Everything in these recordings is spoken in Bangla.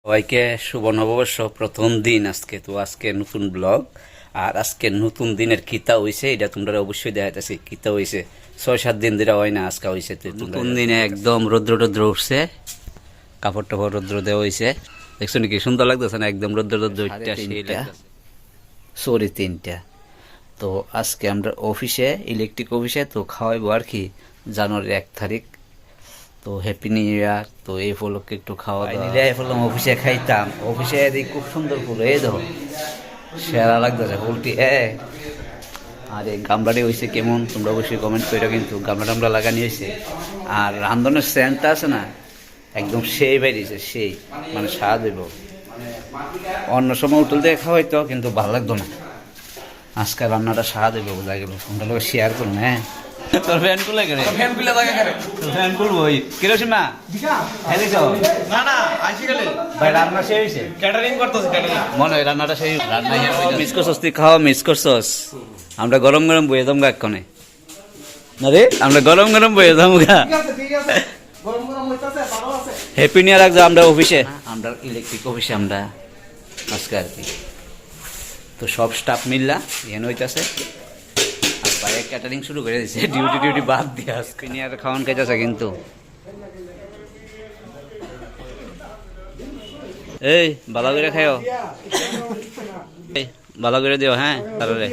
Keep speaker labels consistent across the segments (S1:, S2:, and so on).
S1: সবাইকে শুভ নববর্ষ প্রথম দিন আজকে। তো আজকে নতুন ব্লগ আর আজকে নতুন দিনের কিতা হইছে এটা তোমরা অবশ্যই দেখাইতেছি। কিতা হইছে 6-7 দিন ধরে হয় না, আজকে হইছে। নতুন দিনে একদম রৌদ্র টৌদ্র উঠছে, কাপড় টাপড় রৌদ্র দেওয়া হয়েছে। দেখছো নাকি সুন্দর লাগতেছে না? একদম রৌদ্র সরি 3টা। তো আজকে আমরা অফিসে, ইলেকট্রিক অফিসে তো খাওয়াইবো আর কি জানুয়ারির 1 তারিখ। তো হ্যাপি নিউ ইয়ার। তো এই ফলকে একটু খাওয়া নিলে ফলম অফিসে খাইতাম। অফিসে এদিকে খুব সুন্দর ফুল, এই দেখো সেরা লাগতেছে ফুলটি। আর এই গামলাটি হয়েছে কেমন তোমরা অবশ্যই কমেন্ট করে, কিন্তু গামলা টামলা লাগানি হয়েছে। আর রান্ধনের সেন্টটা আছে না, একদম সেই বেরিয়েছে, সেই মানে স্বাদ হইব। অন্য সময় হোটেল থেকে খাওয়াইতো কিন্তু ভালো লাগতো না, আজকাল রান্নাটা স্বাদ হইব বোঝা গেল। তোমরা লোক শেয়ার করুন। হ্যাঁ তোর ফ্যান খুলে গেলে ফ্যান খুলবো কিরোসিন না ভাই রান্না শেষ হয়েছে, ক্যাটারিং করতেছে মনে হয় রান্নাটা সেই রান্না মিস করছস, তুই খাওয়া মিস করছস। আমরা গরম গরম বইয়ে দাম গা এক্ষণে না রে, আমরা গরম গরম বইয়ে দাম গা। হ্যাপি নিউ ইয়ার রাখবো আমরা অফিসে, আমরা ইলেকট্রিক অফিসে আমরা আজকে আর কি। তো সব স্টাফ মিললা এখানে হইতেছে, ভাই ক্যাটারিং শুরু করে দিয়েছে, ডিউটি বাদ দিয়ে আজকে নিয়ে আর খাওয়ান খাইতেছে। কিন্তু এই ভালো করে খাও, এই ভালো করে দিও। হ্যাঁ তাহলে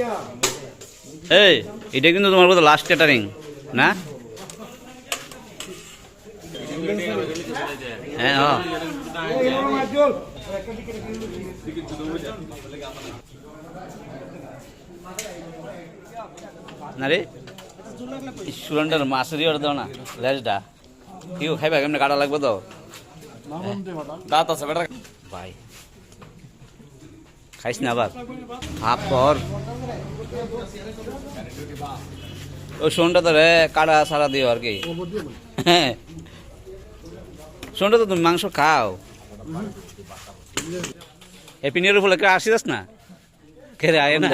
S1: এই এটা কিন্তু তোমার কথা লাস্ট ক্যাটারিং না? হ্যাঁ না রে স্টুডেন্টের মাছেরই অর্ডার দাও না, লেজটা কেউ খাইবা কেমনে কাটা লাগবে তো দাঁত আছে বেটা ভাই, খাইস না আবার হাফ পর ওই শোনটা তো রে কাটা সারা দিও আর কি। হ্যাঁ শোনটা তো তুমি মাংস খাও। হ্যাপি নিউ ইয়ার ফলে কে আসিস না কে রে আয় না।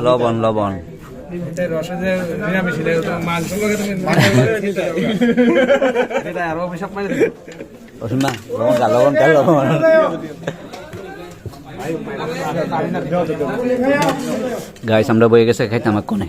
S1: লবণ লবণ গাইস আমরা বয়ে গেছে খাইতাম কোনে।